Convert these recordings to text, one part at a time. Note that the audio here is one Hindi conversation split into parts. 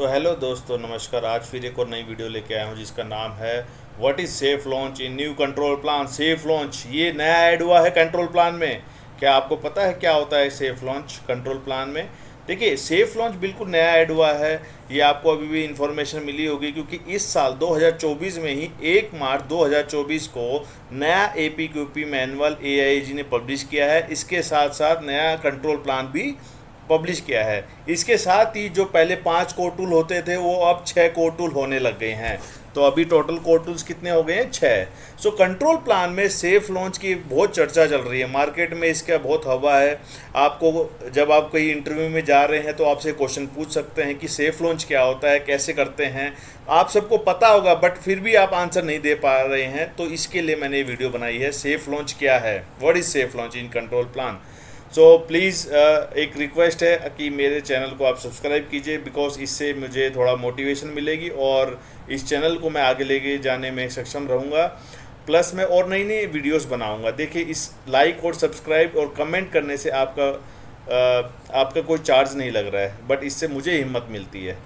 तो हेलो दोस्तों, नमस्कार। आज फिर एक और नई वीडियो लेके आया हूँ जिसका नाम है what is safe launch in new control plan. Safe launch ये नया ऐड हुआ है कंट्रोल प्लान में। क्या आपको पता है क्या होता है सेफ लॉन्च कंट्रोल प्लान में? देखिए, सेफ लॉन्च बिल्कुल नया ऐड हुआ है। ये आपको अभी भी इन्फॉर्मेशन मिली होगी क्योंकि इस साल 2024 में ही 1 मार्च 2024 को नया APQP मैनुअल AIAG ने पब्लिश किया है। इसके साथ साथ नया कंट्रोल प्लान भी पब्लिश किया है। इसके साथ ही जो पहले 5 कोर टूल होते थे वो अब 6 कोर टूल होने लग गए हैं। तो अभी टोटल कोर टूल्स कितने हो गए हैं? 6। सो कंट्रोल प्लान में सेफ लॉन्च की बहुत चर्चा चल रही है, मार्केट में इसका बहुत हवा है। आपको जब आप कोई इंटरव्यू में जा रहे हैं तो आपसे क्वेश्चन पूछ सकते हैं कि सेफ लॉन्च क्या होता है, कैसे करते हैं। आप सबको पता होगा बट फिर भी आप आंसर नहीं दे पा रहे हैं, तो इसके लिए मैंने ये वीडियो बनाई है। सेफ लॉन्च क्या है, what is safe launch in control plan. So please एक रिक्वेस्ट है कि मेरे चैनल को आप सब्सक्राइब कीजिए, बिकॉज इससे मुझे थोड़ा मोटिवेशन मिलेगी और इस चैनल को मैं आगे लेके जाने में सक्षम रहूँगा। प्लस मैं और नई नई वीडियोस बनाऊँगा। देखिए, इस लाइक और सब्सक्राइब और कमेंट करने से आपका कोई चार्ज नहीं लग रहा है, बट इससे मुझे हिम्मत मिलती है।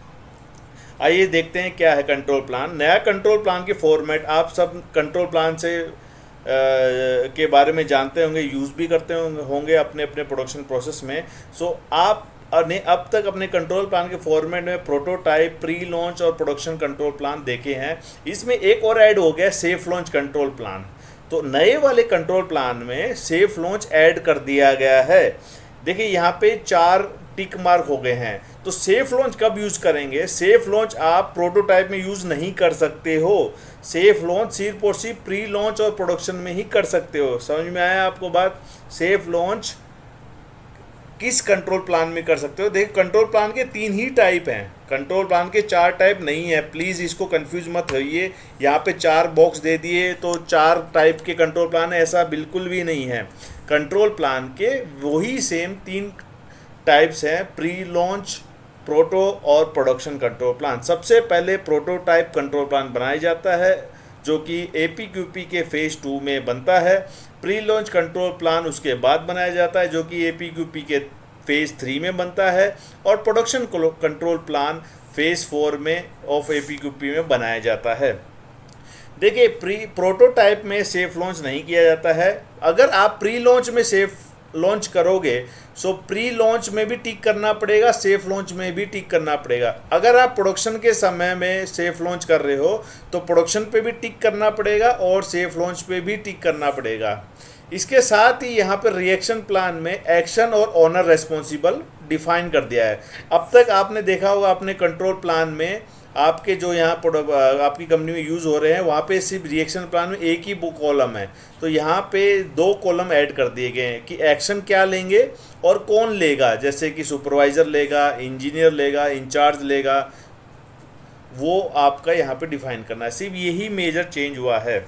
आइए देखते हैं क्या है कंट्रोल प्लान। नया कंट्रोल प्लान के फॉर्मेट, आप सब कंट्रोल प्लान से के बारे में जानते होंगे, यूज़ भी करते होंगे अपने अपने प्रोडक्शन प्रोसेस में। सो आप ने अब तक अपने कंट्रोल प्लान के फॉर्मेट में प्रोटोटाइप, प्री लॉन्च और प्रोडक्शन कंट्रोल प्लान देखे हैं। इसमें एक और ऐड हो गया सेफ लॉन्च कंट्रोल प्लान। तो नए वाले कंट्रोल प्लान में सेफ लॉन्च ऐड कर दिया गया है। देखिए, यहाँ पे 4 टिक मार्क हो गए हैं। तो सेफ लॉन्च कब यूज़ करेंगे? सेफ लॉन्च आप प्रोटोटाइप में यूज़ नहीं कर सकते हो। सेफ लॉन्च सिर्फ और सिर्फ प्री लॉन्च और प्रोडक्शन में ही कर सकते हो। समझ में आया आपको बात? सेफ लॉन्च किस कंट्रोल प्लान में कर सकते हो? देखिए, कंट्रोल प्लान के 3 ही टाइप हैं, कंट्रोल प्लान के 4 टाइप नहीं है। प्लीज़ इसको कंफ्यूज मत होइए। यहाँ पे 4 बॉक्स दे दिए तो 4 टाइप के कंट्रोल प्लान है, ऐसा बिल्कुल भी नहीं है। कंट्रोल प्लान के वही सेम 3 टाइप्स हैं, प्री लॉन्च, प्रोटो और प्रोडक्शन कंट्रोल प्लान। सबसे पहले प्रोटोटाइप कंट्रोल प्लान बनाया जाता है जो कि APQP के फेज़ 2 में बनता है। प्री लॉन्च कंट्रोल प्लान उसके बाद बनाया जाता है जो कि APQP के फेज़ 3 में बनता है। और प्रोडक्शन कंट्रोल प्लान फेज़ 4 में ऑफ APQP में बनाया जाता है। देखिए, प्रोटोटाइप में सेफ लॉन्च नहीं किया जाता है। अगर आप प्री लॉन्च में सेफ लॉन्च करोगे सो प्री लॉन्च में भी टिक करना पड़ेगा, सेफ लॉन्च में भी टिक करना पड़ेगा। अगर आप प्रोडक्शन के समय में सेफ लॉन्च कर रहे हो तो प्रोडक्शन पे भी टिक करना पड़ेगा और सेफ लॉन्च पे भी टिक करना पड़ेगा। इसके साथ ही यहाँ पर रिएक्शन प्लान में एक्शन और ऑनर रेस्पॉन्सिबल डिफाइन कर दिया है। अब तक आपने देखा होगा अपने कंट्रोल प्लान में आपके जो यहाँ आपकी कंपनी में यूज़ हो रहे हैं वहाँ पे सिर्फ रिएक्शन प्लान में एक ही कॉलम है। तो यहाँ पे 2 कॉलम ऐड कर दिए गए हैं कि एक्शन क्या लेंगे और कौन लेगा, जैसे कि सुपरवाइज़र लेगा, इंजीनियर लेगा, इंचार्ज लेगा, वो आपका यहाँ पे डिफाइन करना है। सिर्फ यही मेजर चेंज हुआ है।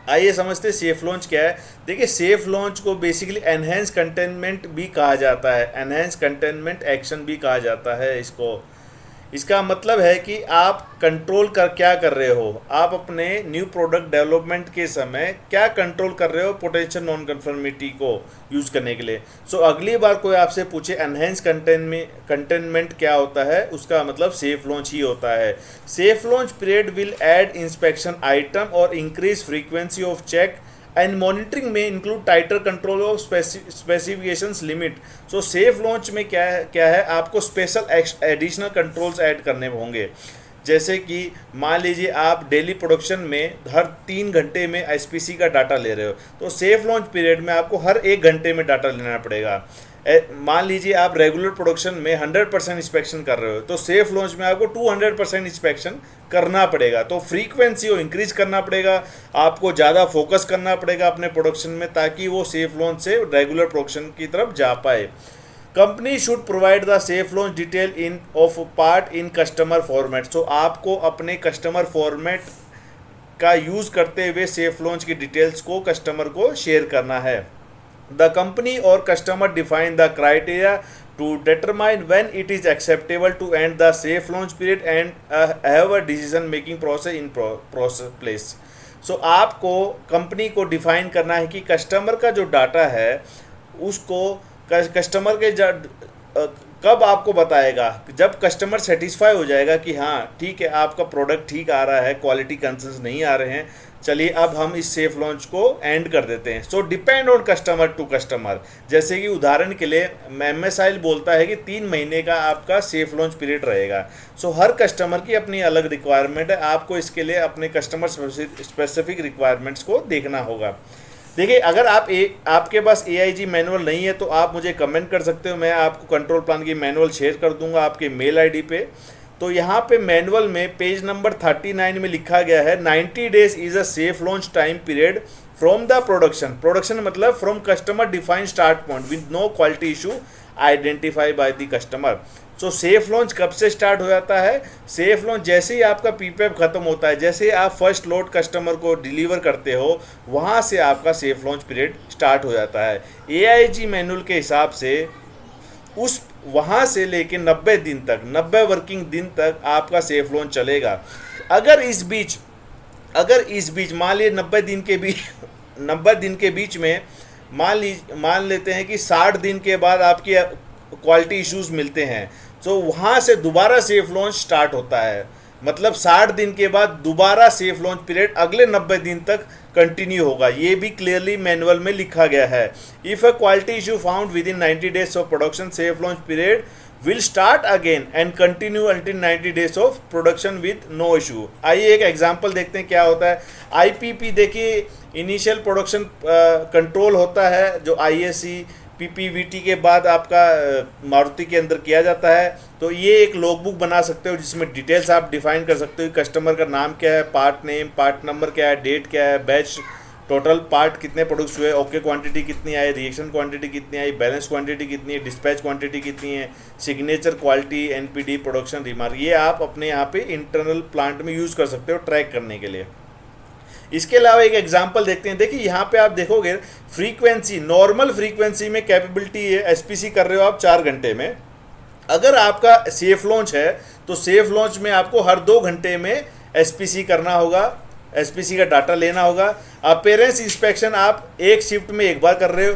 आइए समझते सेफ लॉन्च क्या है। देखिए, सेफ लॉन्च को बेसिकली एनहेंस कंटेनमेंट भी कहा जाता है, एनहेंस कंटेनमेंट एक्शन भी कहा जाता है इसको। इसका मतलब है कि आप कंट्रोल क्या कर रहे हो, आप अपने न्यू प्रोडक्ट डेवलपमेंट के समय क्या कंट्रोल कर रहे हो पोटेंशियल नॉन कन्फर्मिटी को यूज़ करने के लिए। सो अगली बार कोई आपसे पूछे एनहेंस कंटेनमेंट क्या होता है, उसका मतलब सेफ लॉन्च ही होता है। Safe launch period will add inspection item और increase frequency of check and monitoring में include tighter control of specifications limit. So safe launch में क्या है आपको स्पेशल एडिशनल कंट्रोल्स ऐड करने होंगे। जैसे कि मान लीजिए आप डेली प्रोडक्शन में हर 3 घंटे में SPC का डाटा ले रहे हो, तो सेफ लॉन्च पीरियड में आपको हर 1 घंटे में डाटा लेना पड़ेगा। मान लीजिए आप रेगुलर प्रोडक्शन में 100% इंस्पेक्शन कर रहे हो, तो सेफ लॉन्च में आपको 200% इंस्पेक्शन करना पड़ेगा। तो फ्रीक्वेंसी को इंक्रीज करना पड़ेगा, आपको ज़्यादा फोकस करना पड़ेगा अपने प्रोडक्शन में ताकि वो सेफ लॉन्च से रेगुलर प्रोडक्शन की तरफ जा पाए। Company should provide the safe launch detail in of part in customer format. So आपको अपने कस्टमर फॉर्मेट का यूज़ करते हुए सेफ लॉन्च की डिटेल्स को कस्टमर को शेयर करना है। The company or customer define the criteria to determine when it is acceptable to end the safe launch period and have a decision making process in place. So आपको कंपनी को डिफाइन करना है कि कस्टमर का जो डाटा है उसको कस्टमर के कब आपको बताएगा? जब कस्टमर सेटिस्फाई हो जाएगा कि हाँ ठीक है, आपका प्रोडक्ट ठीक आ रहा है, क्वालिटी कंसर्न्स नहीं आ रहे हैं, चलिए अब हम इस सेफ लॉन्च को एंड कर देते हैं। So depend on customer to customer. जैसे कि उदाहरण के लिए MSIL बोलता है कि 3 महीने का आपका सेफ लॉन्च पीरियड रहेगा। सो हर कस्टमर की अपनी अलग रिक्वायरमेंट है, आपको इसके लिए अपने कस्टमर स्पेसिफिक रिक्वायरमेंट्स को देखना होगा। देखिए, अगर आपके पास AIG मैनुअल नहीं है तो आप मुझे कमेंट कर सकते हो, मैं आपको कंट्रोल प्लान की मैनुअल शेयर कर दूंगा आपके मेल ID पे। तो यहाँ पे मैनुअल में पेज नंबर 39 में लिखा गया है 90 days is a safe launch time period from the production मतलब from customer defined start point with no quality issue identify by the customer. So safe launch कब से स्टार्ट हो जाता है? सेफ लॉन्च जैसे ही आपका PPAP ख़त्म होता है, जैसे ही आप फर्स्ट लोड कस्टमर को डिलीवर करते हो, वहाँ से आपका सेफ लॉन्च पीरियड स्टार्ट हो जाता है। AIG मैनुअल के हिसाब से उस वहाँ से लेके 90 दिन तक, 90 वर्किंग दिन तक आपका सेफ लॉन्च चलेगा। अगर इस बीच मान लीजिए 90 दिन के बीच में मान लेते हैं कि 60 दिन के बाद आपकी क्वालिटी इश्यूज मिलते हैं, तो वहाँ से दोबारा सेफ लॉन्च स्टार्ट होता है। मतलब 60 दिन के बाद दोबारा सेफ लॉन्च पीरियड अगले 90 दिन तक कंटिन्यू होगा। ये भी क्लियरली मैनुअल में लिखा गया है। If a quality issue found within 90 days of production, safe launch period will start again and continue until 90 days of production with no issue. आइए एक एग्जांपल देखते हैं क्या होता है। IPP देखिए, इनिशियल प्रोडक्शन कंट्रोल होता है जो ISE PPVT के बाद आपका मारुति के अंदर किया जाता है। तो ये एक लॉगबुक बना सकते हो जिसमें डिटेल्स आप डिफाइन कर सकते हो, कस्टमर का नाम क्या है, पार्ट नेम, पार्ट नंबर क्या है, डेट क्या है, बैच, टोटल पार्ट कितने प्रोड्यूस हुए, ओके क्वांटिटी कितनी आई, रिएक्शन क्वांटिटी कितनी आई, बैलेंस क्वांटिटी कितनी है, डिस्पैच क्वांटिटी कितनी है, signature, quality, NPD, production remark. ये आप अपने यहाँ पे इंटरनल प्लांट में यूज़ कर सकते हो ट्रैक करने के लिए। इसके अलावा एक एग्जांपल देखते हैं। देखिए यहाँ पे आप देखोगे फ्रीक्वेंसी, नॉर्मल फ्रीक्वेंसी में कैपेबिलिटी है, SPC कर रहे हो आप 4 घंटे में। अगर आपका सेफ लॉन्च है तो सेफ लॉन्च में आपको हर 2 घंटे में SPC करना होगा, SPC का डाटा लेना होगा। अपीयरेंस इंस्पेक्शन आप एक शिफ्ट में एक बार कर रहे हो,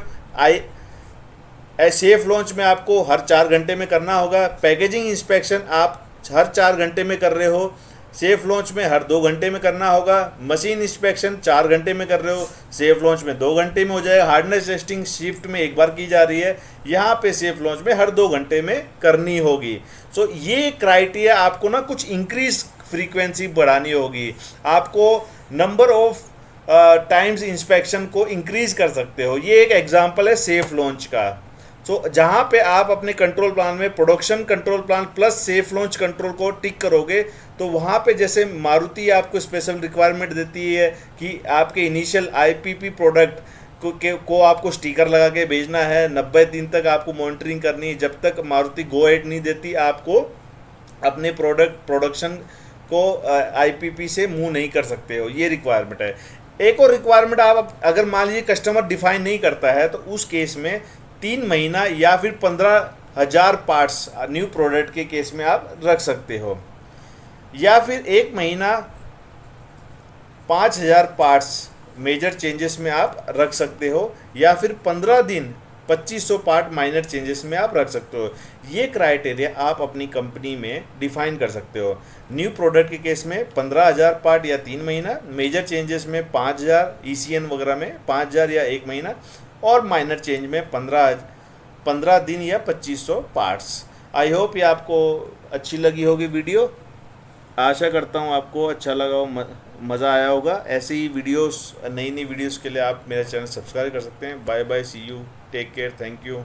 सेफ लॉन्च में आपको हर 4 घंटे में करना होगा। पैकेजिंग इंस्पेक्शन आप हर 4 घंटे में कर रहे हो, सेफ लॉन्च में हर 2 घंटे में करना होगा। मशीन इंस्पेक्शन 4 घंटे में कर रहे हो, सेफ लॉन्च में 2 घंटे में हो जाएगा। हार्डनेस टेस्टिंग शिफ्ट में एक बार की जा रही है, यहाँ पे सेफ लॉन्च में हर 2 घंटे में करनी होगी। सो ये क्राइटेरिया आपको ना कुछ इंक्रीज फ्रीक्वेंसी बढ़ानी होगी, आपको नंबर ऑफ टाइम्स इंस्पेक्शन को इंक्रीज कर सकते हो। ये एक एग्जांपल है सेफ लॉन्च का। सो जहाँ पे आप अपने कंट्रोल प्लान में production control plan plus safe launch control को टिक करोगे, तो वहाँ पे जैसे मारुति आपको स्पेशल रिक्वायरमेंट देती है कि आपके इनिशियल IPP प्रोडक्ट को आपको स्टिकर लगा के भेजना है, 90 दिन तक आपको मॉनिटरिंग करनी है। जब तक मारुति गो एड नहीं देती, आपको अपने प्रोडक्शन को IPP से मूव नहीं कर सकते हो। ये रिक्वायरमेंट है। एक और रिक्वायरमेंट, आप अगर मान लीजिए कस्टमर डिफाइन नहीं करता है तो उस केस में 3 महीना या फिर 15,000 पार्ट्स न्यू प्रोडक्ट के केस में आप रख सकते हो, या फिर 1 महीना 5,000 पार्ट्स मेजर चेंजेस में आप रख सकते हो, या फिर 15 दिन 2500 पार्ट माइनर चेंजेस में आप रख सकते हो। ये क्राइटेरिया आप अपनी कंपनी में डिफाइन कर सकते हो। न्यू प्रोडक्ट के केस में 15,000 पार्ट या 3 महीना, मेजर चेंजेस में 5,000, ECN वगैरह में 5,000 या 1 महीना, और माइनर चेंज में 15 दिन या 2500 पार्ट्स। आई होप ये आपको अच्छी लगी होगी वीडियो। आशा करता हूँ आपको अच्छा लगा हो, मज़ा आया होगा। ऐसे ही वीडियोस, नई वीडियोस के लिए आप मेरा चैनल सब्सक्राइब कर सकते हैं। Bye bye, see you, take care, thank you.